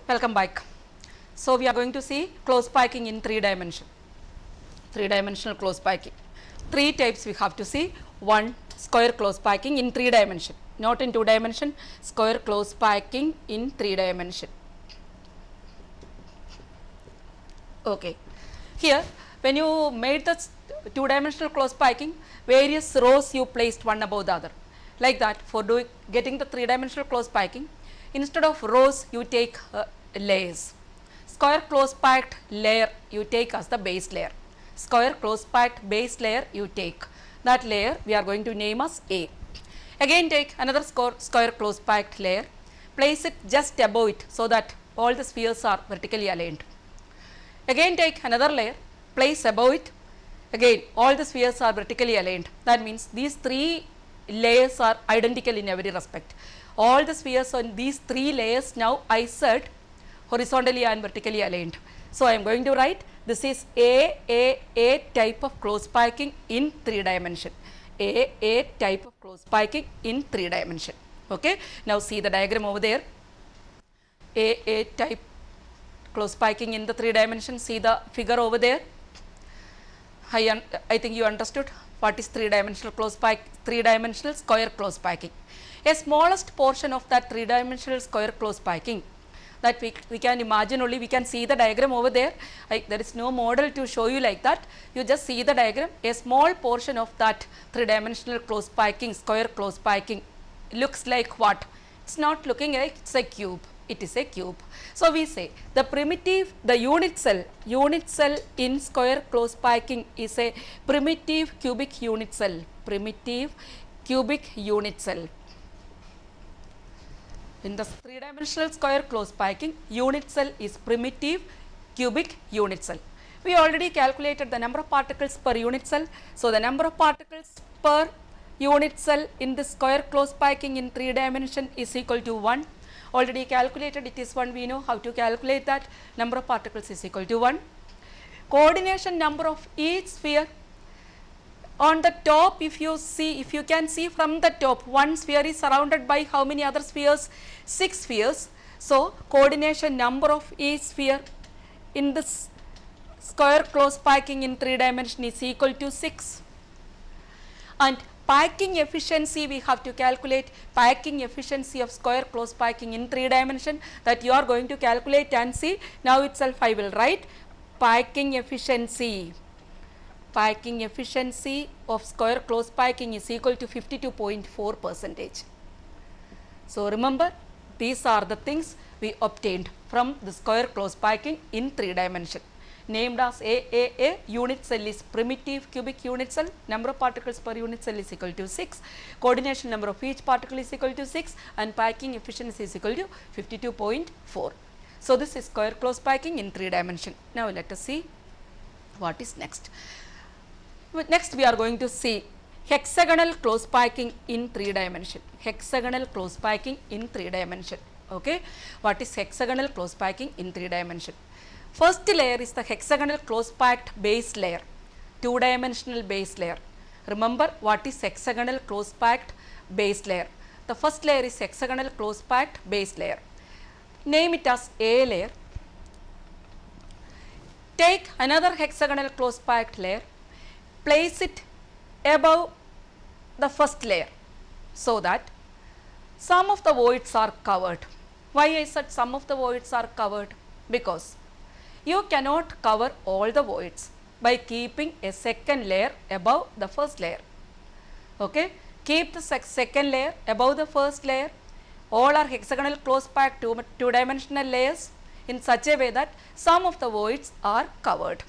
Welcome back. So we are going to see close packing in 3 dimension. 3-dimensional close packing. 3 types we have to see. One, square close packing in 3 dimension, not in 2 dimension. Square close packing in 3 dimension. Okay. Here, when you made the 2-dimensional close packing, various rows you placed one above the other. Like that, for getting the 3-dimensional close packing, instead of rows, you take layers. Square close packed layer you take as the base layer. Square close packed base layer you take. That layer we are going to name as A. Again take another square close packed layer, place it just above it so that all the spheres are vertically aligned. Again take another layer, place above it, again all the spheres are vertically aligned. That means these 3 layers are identical in every respect. All the spheres on these 3 layers now I said horizontally and vertically aligned. So I am going to write this is A type of close packing in 3 dimension. A type of close packing in 3 dimension. Okay. Now see the diagram over there. A type close packing in the 3 dimension. See the figure over there. I think you understood what is 3-dimensional close pack, 3-dimensional square close packing. A smallest portion of that 3-dimensional square close packing that we can imagine only, we can see the diagram over there. There is no model to show you like that. You just see the diagram. A small portion of that 3-dimensional close packing, square close packing looks like what? It's not looking like it's a cube. It is a cube. So we say the primitive, the unit cell in square close packing is a primitive cubic unit cell. Primitive cubic unit cell. In the 3-dimensional square close packing, unit cell is primitive cubic unit cell. We already calculated the number of particles per unit cell. So the number of particles per unit cell in the square close packing in 3 dimension is equal to 1. Already calculated, it is 1. We know how to calculate that. Number of particles is equal to 1. Coordination number of each sphere. On the top, if you can see from the top, one sphere is surrounded by how many other spheres? 6 spheres. So coordination number of each sphere in this square close packing in 3 dimension is equal to 6. And packing efficiency, we have to calculate packing efficiency of square close packing in 3 dimension, that you are going to calculate and see. Now itself I will write packing efficiency. Packing efficiency of square close packing is equal to 52.4%. So remember, these are the things we obtained from the square close packing in 3 dimension. Named as A, unit cell is primitive cubic unit cell, number of particles per unit cell is equal to 6, coordination number of each particle is equal to 6, and packing efficiency is equal to 52.4. So this is square close packing in 3 dimension. Now let us see what is next. Next we are going to see hexagonal close packing in 3 dimension. Hexagonal close packing in 3 dimension. Okay. What is hexagonal close packing in 3 dimension? First layer is the hexagonal close packed base layer, 2-dimensional base layer. Remember what is hexagonal close packed base layer? The first layer is hexagonal close packed base layer. Name it as A layer. Take another hexagonal close packed layer, place it above the first layer so that some of the voids are covered. Why I said some of the voids are covered? Because you cannot cover all the voids by keeping a second layer above the first layer. Okay. Keep the second layer above the first layer. All are hexagonal close packed 2-dimensional layers in such a way that some of the voids are covered.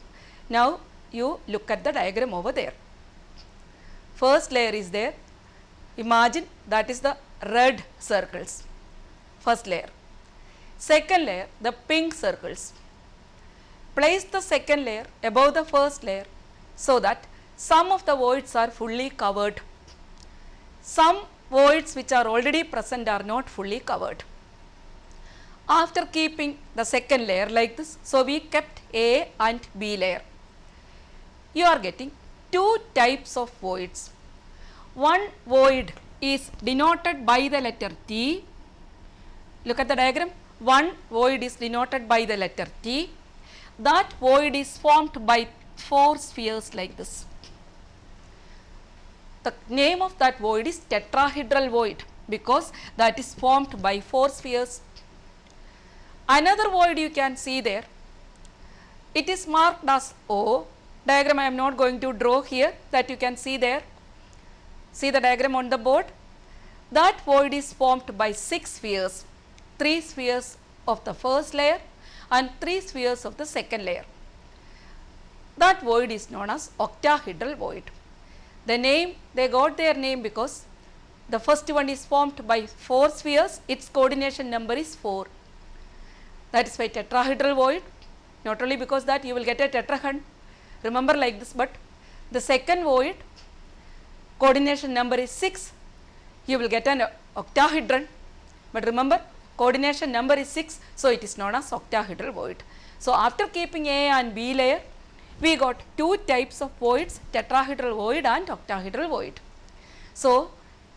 Now you look at the diagram over there. First layer is there. Imagine that is the red circles. First layer. Second layer, the pink circles. Place the second layer above the first layer so that some of the voids are fully covered. Some voids which are already present are not fully covered. After keeping the second layer like this, so we kept A and B layer. You are getting 2 types of voids. One void is denoted by the letter T. Look at the diagram. one void is denoted by the letter T. That void is formed by 4 spheres like this. The name of that void is tetrahedral void because that is formed by 4 spheres. Another void you can see there, it is marked as O. Diagram I am not going to draw here, that you can see there. See the diagram on the board. That void is formed by 6 spheres, 3 spheres of the first layer and 3 spheres of the second layer. That void is known as octahedral void. The name, they got their name because the first one is formed by 4 spheres, its coordination number is 4. That is why tetrahedral void, not only because that you will get a tetrahedron, remember like this, but the second void coordination number is 6, you will get an octahedron, but remember coordination number is 6, so it is known as octahedral void. So after keeping A and B layer, we got 2 types of voids, tetrahedral void and octahedral void. So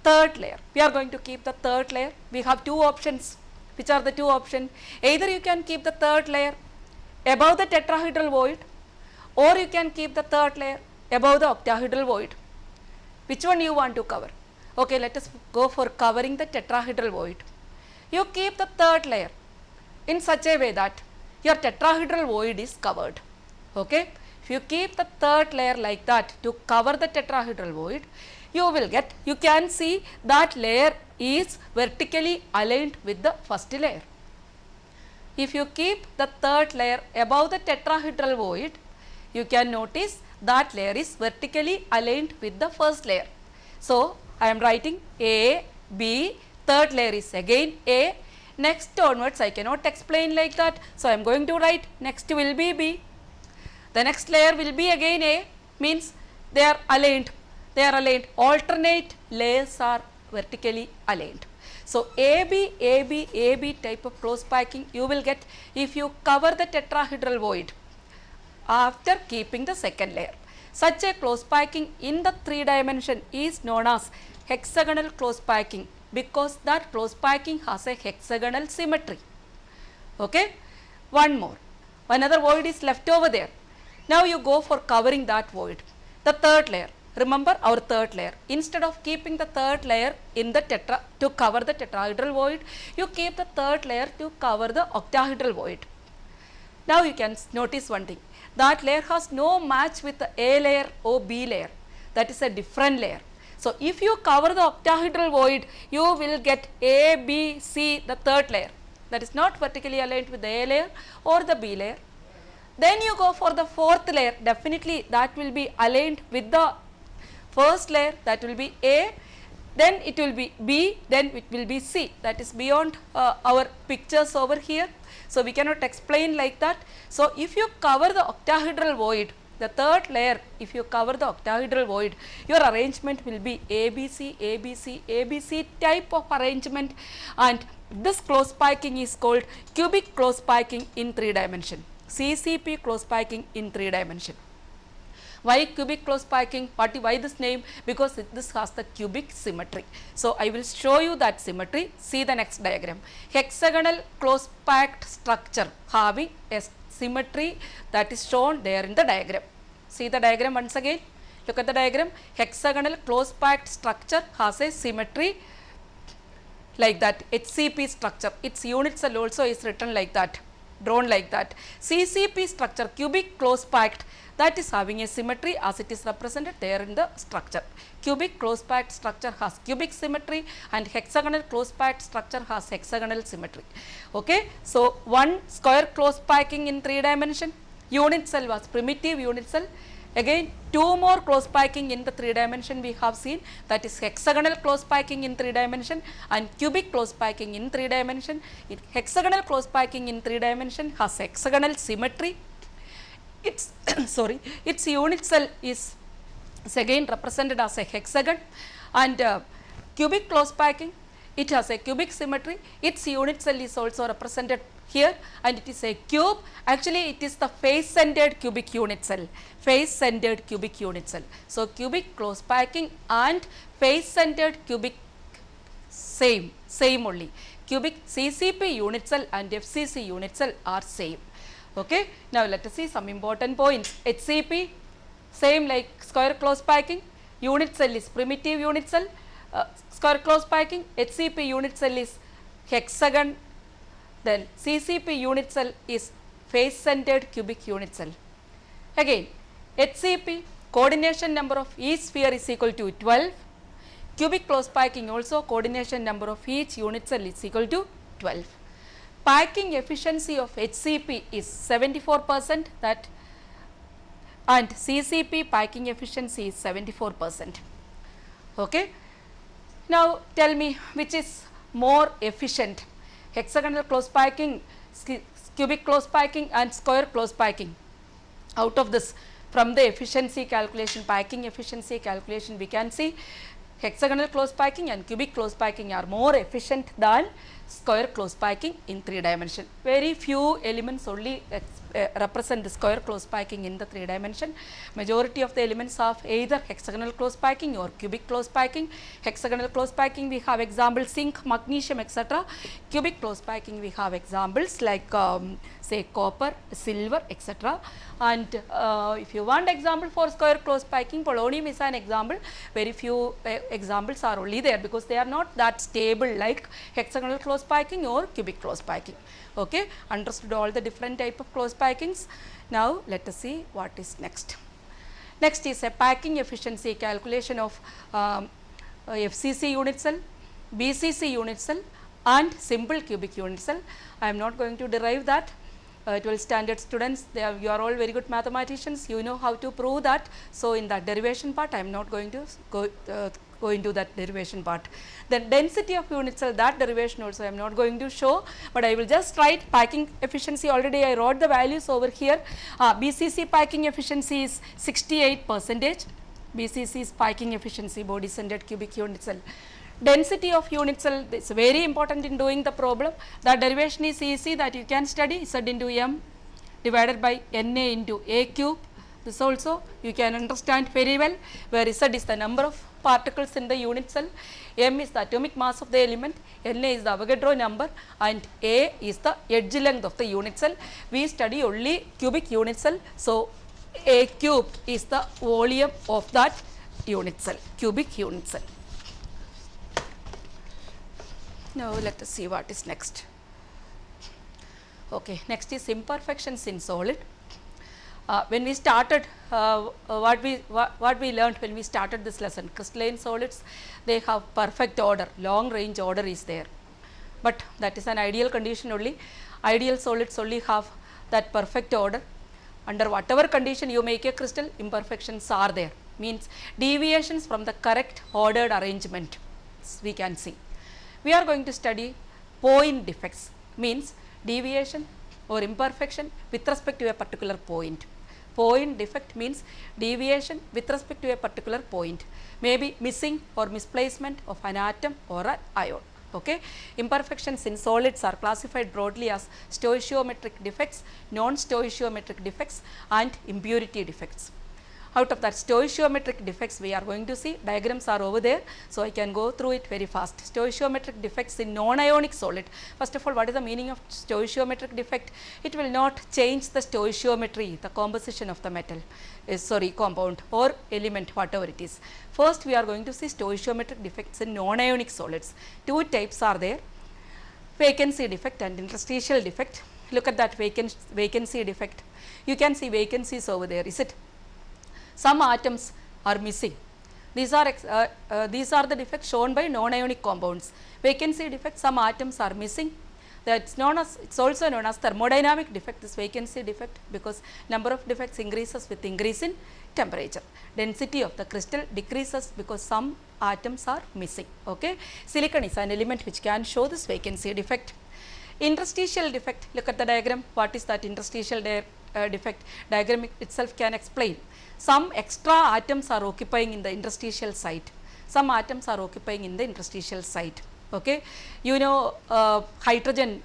third layer, we are going to keep the third layer. We have 2 options. Which are the 2 options? Either you can keep the third layer above the tetrahedral void, or you can keep the third layer above the octahedral void. Which one you want to cover? Okay, let us go for covering the tetrahedral void. You keep the third layer in such a way that your tetrahedral void is covered. Okay, if you keep the third layer like that to cover the tetrahedral void, you will get, you can see that layer is vertically aligned with the first layer. If you keep the third layer above the tetrahedral void, you can notice that layer is vertically aligned with the first layer. So I am writing A, B, third layer is again A, next onwards I cannot explain like that, so I am going to write next will be B. The next layer will be again A, means they are aligned. They are aligned, alternate layers are vertically aligned. So AB, AB, AB type of close packing you will get if you cover the tetrahedral void after keeping the second layer. Such a close packing in the 3 dimension is known as hexagonal close packing because that close packing has a hexagonal symmetry. Okay. One more, another void is left over there. Now you go for covering that void, the third layer. Remember our third layer, instead of keeping the third layer in the to cover the tetrahedral void, you keep the third layer to cover the octahedral void. Now you can notice one thing, that layer has no match with the A layer or B layer, that is a different layer. So if you cover the octahedral void, you will get A, B, C, the third layer, that is not vertically aligned with the A layer or the B layer. Then you go for the fourth layer, definitely that will be aligned with the first layer, that will be A, then it will be B, then it will be C, that is beyond our pictures over here. So we cannot explain like that. So if you cover the octahedral void, the third layer, if you cover the octahedral void, your arrangement will be ABC, ABC, ABC type of arrangement, and this close packing is called cubic close packing in 3 dimension, CCP close packing in 3 dimension. Why cubic close packing? Why this name? Because this has the cubic symmetry. So I will show you that symmetry. See the next diagram. Hexagonal close packed structure having a symmetry that is shown there in the diagram. See the diagram once again. Look at the diagram. Hexagonal close packed structure has a symmetry like that. HCP structure, its unit cell also is written like that, drawn like that. CCP structure, cubic close packed, that is having a symmetry as it is represented there in the structure. Cubic close packed structure has cubic symmetry and hexagonal close packed structure has hexagonal symmetry. Okay. So one square close packing in 3 dimension, unit cell was primitive unit cell. Again 2 more close packing in the 3 dimension we have seen, that is hexagonal close packing in 3 dimension and cubic close packing in 3 dimension. Hexagonal close packing in 3 dimension has hexagonal symmetry. Its sorry, its unit cell is again represented as a hexagon, and cubic close packing, it has a cubic symmetry. Its unit cell is also represented here and it is a cube. Actually it is the face centered cubic unit cell, face centered cubic unit cell. So cubic close packing and face centered cubic same only. Cubic CCP unit cell and FCC unit cell are same. Okay. Now let us see some important points. HCP same like square close packing, unit cell is primitive unit cell, square close packing, HCP unit cell is hexagon, then CCP unit cell is face centered cubic unit cell. Again HCP coordination number of each sphere is equal to 12, cubic close packing also coordination number of each unit cell is equal to 12. Packing efficiency of HCP is 74%, that and CCP packing efficiency is 74%. Okay. Now tell me which is more efficient, hexagonal close packing, cubic close packing and square close packing. Out of this, from the efficiency calculation, packing efficiency calculation, we can see hexagonal close packing and cubic close packing are more efficient than square close packing in 3 dimension. Very few elements only represent the square close packing in the 3 dimension. Majority of the elements of either hexagonal close packing or cubic close packing. Hexagonal close packing we have examples zinc, magnesium, etc. Cubic close packing we have examples like say copper, silver, etc. And if you want example for square close packing, polonium is an example. Very few examples are only there because they are not that stable like hexagonal close packing or cubic close packing. Okay, understood all the different type of close packings. Now let us see what is next. Next is a packing efficiency calculation of FCC unit cell, BCC unit cell and simple cubic unit cell. I am not going to derive that. 12th standard students, you are all very good mathematicians, you know how to prove that. So in that derivation part I am not going to go into that derivation part. Then density of unit cell, that derivation also I am not going to show, but I will just write packing efficiency. Already I wrote the values over here. BCC packing efficiency is 68%. BCC is packing efficiency, body centered cubic unit cell. Density of unit cell is very important in doing the problem. The derivation is easy, that you can study Z into M divided by Na into A cube. This also you can understand very well, where Z is the number of particles in the unit cell, M is the atomic mass of the element, Na is the Avogadro number and A is the edge length of the unit cell. We study only cubic unit cell, so A cube is the volume of that unit cell, cubic unit cell. Now let us see what is next. Okay, next is imperfections in solid. When we started, what we learned when we started this lesson, crystalline solids, they have perfect order, long range order is there, but that is an ideal condition only. Ideal solids only have that perfect order. Under whatever condition you make a crystal, imperfections are there, means deviations from the correct ordered arrangement we can see. We are going to study point defects, means deviation or imperfection with respect to a particular point. Point defect means deviation with respect to a particular point, maybe missing or misplacement of an atom or an ion. Okay. Imperfections in solids are classified broadly as stoichiometric defects, non-stoichiometric defects and impurity defects. Out of that stoichiometric defects we are going to see, diagrams are over there, so I can go through it very fast. Stoichiometric defects in non-ionic solid. First of all, what is the meaning of stoichiometric defect? It will not change the stoichiometry, the composition of the metal, compound or element, whatever it is. First we are going to see stoichiometric defects in non-ionic solids. Two types are there, vacancy defect and interstitial defect. Look at that vacancy defect. You can see vacancies over there, is it? Some atoms are missing. These are the defects shown by non-ionic compounds. Vacancy defect, some atoms are missing. It's also known as thermodynamic defect, this vacancy defect, because number of defects increases with increase in temperature. Density of the crystal decreases because some atoms are missing. Okay. Silicon is an element which can show this vacancy defect. Interstitial defect, look at the diagram. What is that interstitial defect? Diagram itself can explain. Some extra atoms are occupying in the interstitial site. Some atoms are occupying in the interstitial site. Okay. You know hydrogen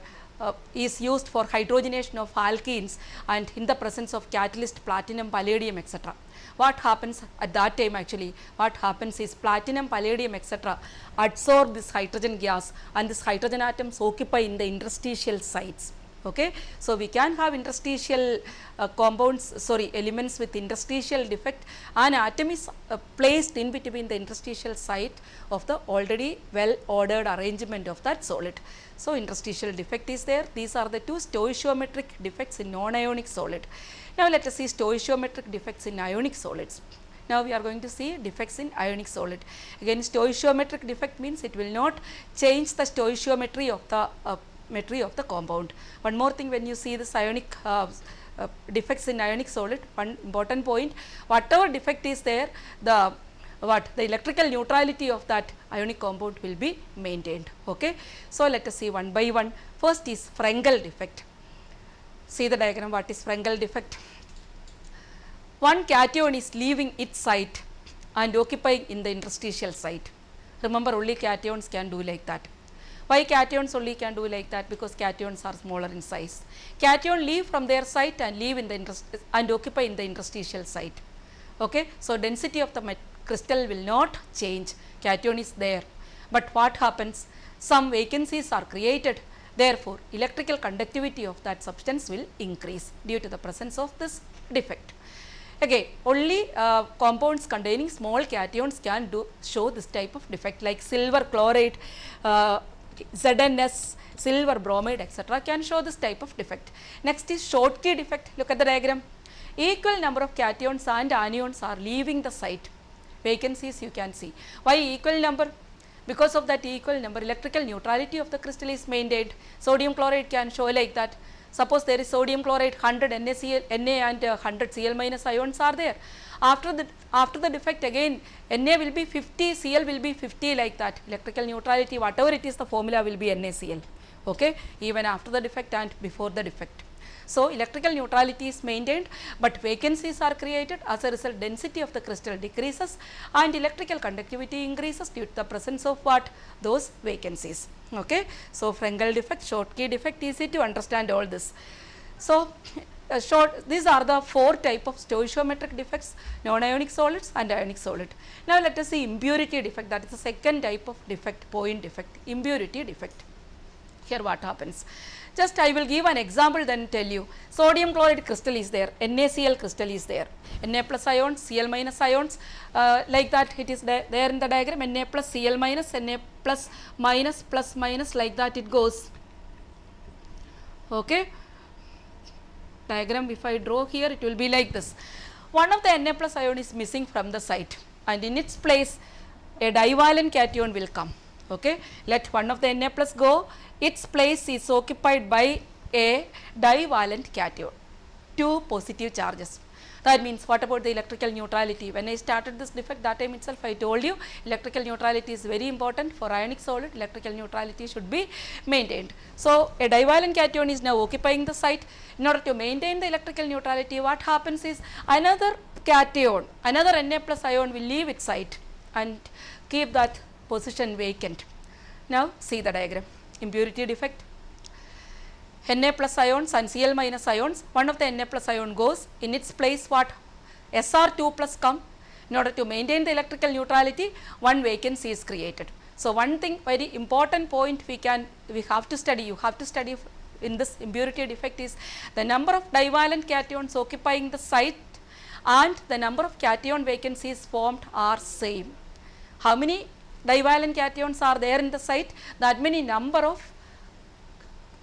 is used for hydrogenation of alkenes and in the presence of catalyst platinum, palladium, etc. What happens at that time actually? What happens is platinum, palladium, etc. absorb this hydrogen gas and this hydrogen atoms occupy in the interstitial sites. Okay. So, we can have interstitial elements with interstitial defect, and atom is placed in between the interstitial site of the already well ordered arrangement of that solid. So, interstitial defect is there. These are the two stoichiometric defects in non-ionic solid. Now, let us see stoichiometric defects in ionic solids. Now, we are going to see defects in ionic solid. Again, stoichiometric defect means it will not change the stoichiometry of the compound. One more thing, when you see this ionic defects in ionic solid, one important point, whatever defect is there, the electrical neutrality of that ionic compound will be maintained. Okay. So, let us see one by one. First is Frenkel defect. See the diagram, what is Frenkel defect? One cation is leaving its site and occupying in the interstitial site. Remember, only cations can do like that. Why cations only can do like that? Because cations are smaller in size. Cation leave from their site and leave in the and occupy in the interstitial site. Okay. So, density of the crystal will not change, cation is there, but what happens? Some vacancies are created, therefore, electrical conductivity of that substance will increase due to the presence of this defect. Again, only compounds containing small cations can show this type of defect, like silver chloride, ZNS, silver bromide, etc. can show this type of defect. Next is Schottky defect. Look at the diagram. Equal number of cations and anions are leaving the site. Vacancies you can see. Why equal number? Because of that equal number, electrical neutrality of the crystal is maintained. Sodium chloride can show like that. Suppose there is sodium chloride, 100 NaCl, Na and 100 Cl minus ions are there. After the defect, again Na will be 50, Cl will be 50, like that. Electrical neutrality, whatever it is, the formula will be NaCl. Okay, even after the defect and before the defect. So, electrical neutrality is maintained, but vacancies are created. As a result, density of the crystal decreases and electrical conductivity increases due to the presence of what? Those vacancies. Okay. So, Frenkel defect, Schottky defect, easy to understand all this. So, these are the 4 type of stoichiometric defects, non-ionic solids and ionic solid. Now, let us see impurity defect, that is the second type of defect, point defect, impurity defect. Here what happens? Just I will give an example, then tell you. Sodium chloride crystal is there, NaCl crystal is there, Na plus ions, Cl minus ions, like that it is there in the diagram, Na plus Cl minus, Na plus minus, plus minus, like that it goes. Okay. Diagram, if I draw here, it will be like this. One of the Na plus ion is missing from the site, and in its place a divalent cation will come. Okay. Let one of the Na plus go, its place is occupied by a divalent cation, 2 positive charges. That means, what about the electrical neutrality? When I started this defect, that time itself I told you electrical neutrality is very important. For ionic solid, electrical neutrality should be maintained. So, a divalent cation is now occupying the site. In order to maintain the electrical neutrality, what happens is another cation, another Na plus ion will leave its site and keep that position vacant. Now, see the diagram. Impurity defect, Na plus ions and Cl minus ions, one of the Na plus ion goes, in its place what? Sr2 plus come. In order to maintain the electrical neutrality, one vacancy is created. So, one thing very important point we have to study, you have to study in this impurity defect is the number of divalent cations occupying the site and the number of cation vacancies formed are same. How many divalent cations are there in the site? That many number of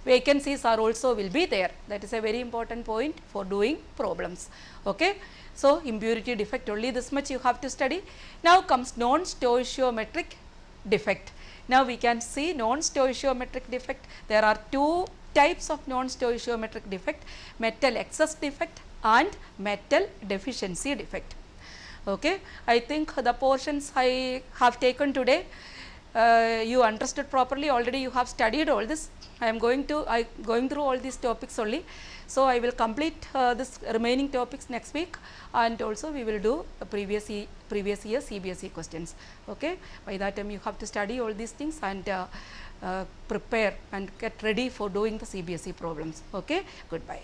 vacancies are also will be there. That is a very important point for doing problems. Okay. So, impurity defect, only this much you have to study. Now comes non-stoichiometric defect. Now we can see non-stoichiometric defect. There are 2 types of non-stoichiometric defect, metal excess defect and metal deficiency defect. Okay. I think the portions I have taken today, you understood properly, already you have studied all this. I am going through all these topics only. So, I will complete this remaining topics next week, and also we will do previous year CBSE questions. Okay. By that time you have to study all these things, and prepare and get ready for doing the CBSE problems. Okay, goodbye.